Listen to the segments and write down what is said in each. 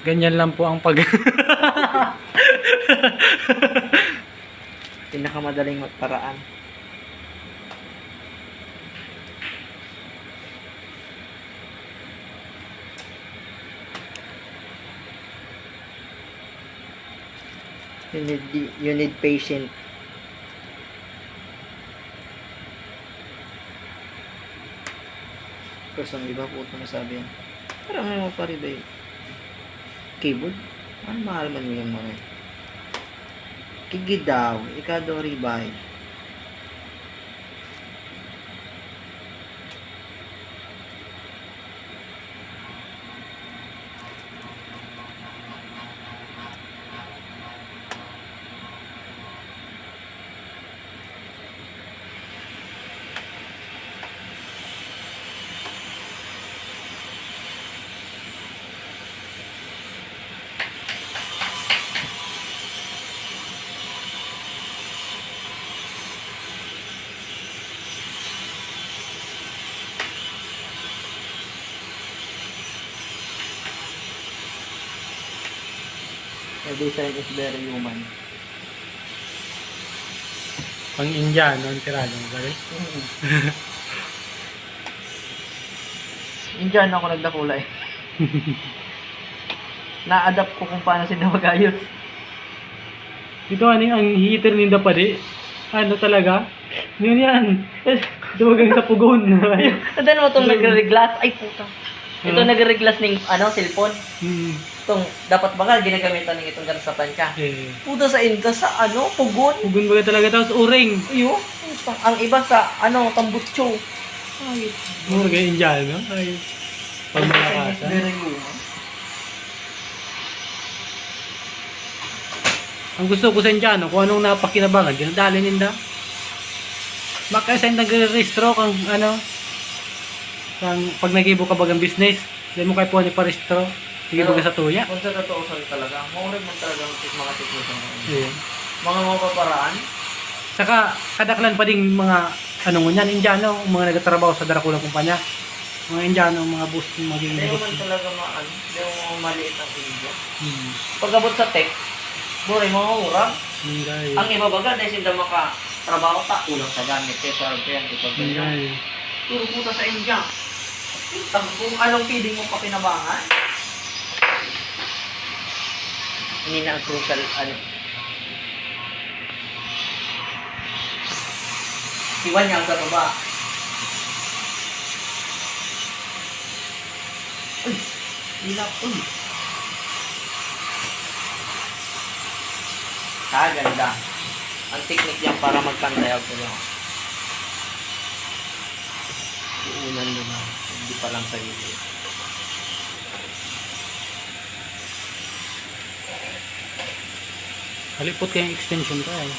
Ganyan lang po ang pag... Pinakamadaling paraan. You need patient. Kasi ang iba po ito nasabi yan. Parang may mga paribay. Keyboard? Ano mahal man mo yung mga kigi daw, ikadori bay. The design is very human. Pang Indiano, ang tiradong balik. Indian ako nagdakulay. Na-adapt ko kung paano sila magayos. Ito ano yung ang heater ninda pa di? Ano talaga? Yun yan. Dumagang sa pugon. Ano mo itong nagre-reglas? Ay puta. Ito nagre-reglas ng cellphone. Itong, dapat baga, ginagamitan ng itong gano'n sa plancha. Puta sa inda sa pugon. Pugon baga talaga, tapos uring. Iyo, ang iba sa, tambutso. Ay, Mga kaya Indiano. Ay, pagmalakasan. very human. Ang gusto ko sa Indiano, kung anong napakinabangan, ginadali ninda. Makaya nagre-restro kang kang pag nagibo ka bagang business, dahil mo kayo po ni parestro. Sige baga sa tuya. Kung sa totoo talaga, maurag man talaga mga teknisyon. Yeah. Mga mapaparaan. Saka kadaklan pa ding mga ngunyan, Indiano, mga nagtatrabaho sa Darakulang kumpanya. Mga Indiano, mga boss, maging Hindi boss. mo man talaga hindi mo maliit ang India. Pagabot sa tech, buray mga urag. Ang iba baga, dahil sila makatrabaho ta, ulang sa gamit, kaya sa yan, ito ganyan. Puro puta sa India. Kung anong feeling mo pa kinabangan, hindi na ang crucial, iwan niya sa baba. Uy! Hilap! Uy! Ganda. Ang technique yan para magpantay ako lang. Iunan mo na. Hindi pa lang sa iyo. Halipot kayong extension ka eh.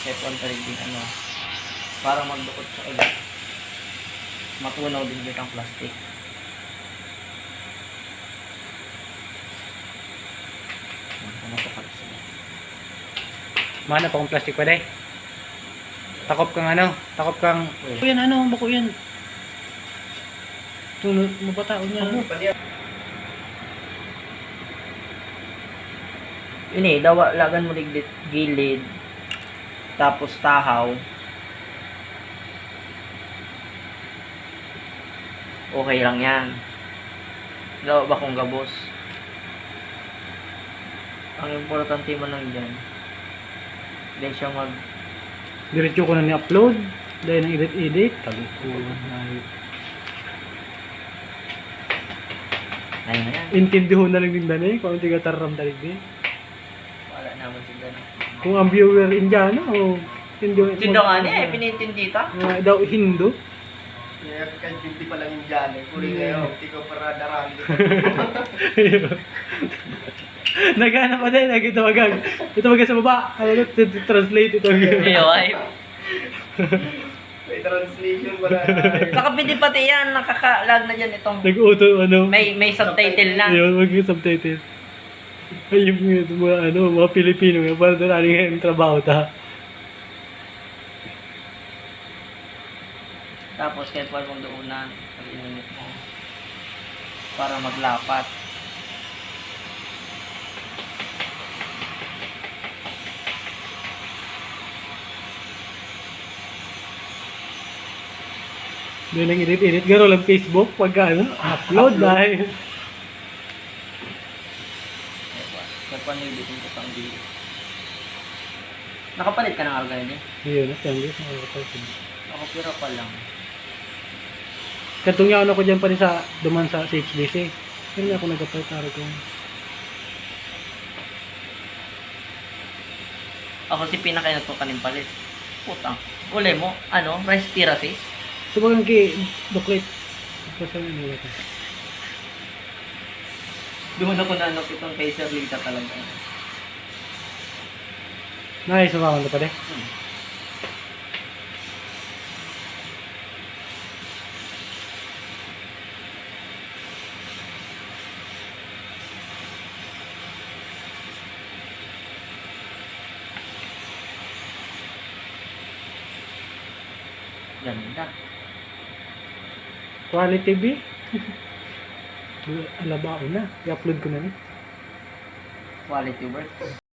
F1 pa rin din para magdukot sa ulit. Matunaw din dito ang plastic. Mana pa kung plastic pa day. Takop kang takop kang... Bako yan bako yan. Tunod mo ba taon yan? Ini, lagan mo gilid. Tapos tahaw. Okay lang yan. Dawa ba kung gabos? Ang importante mo lang dyan. Dahil siya Diretso ko na ni-upload. Dahil nang edit. Tabi ko. Ayun na yan. Intindihon na lang din danay. Kung ang tigataram dalig din. Wala naman sila. Kung ang viewer Indiano o Hindu. Sindo nga niya pinintindi ta. Daw Hindu. Kaya kahit hindi pa lang yung dyan eh. Kuli ngayon, hindi ko para darami. Nagana pa din, nagitawagan. Ito maga sa baba. Translate ito. Iyo ay. May translation pala. Saka pwede pati yan, nakakalag na dyan itong Nag-auto may subtitle na. Ayun, mag-subtitle. Ayun mga mga Pilipino nga para doon aling trabaho ta. Tapos kahit wala mong doonan, pag-inunit mo. Para maglapat. Doon ang edit-edit garo lang Facebook pagka upload dahil. Kahit wala nilitin ko pang di. Nakapalit ka ng alga yun eh. Ayun, natanggi. Ako pira pa lang. Katong yaon ako dyan pa rin sa duman sa HDC. Pero na ako nagapalitaro ko. Ako si pinakainat ko kanin palit. Putang. Uli mo, rice tirasis. Subagang ki, buklit. Kasi nila ko. Doon ako nanok itong kay Sir Lita talaga. Nice, sumakan na pa rin. Ganda. Quality B. Alaba ko na. I-upload ko na rin. Quality work.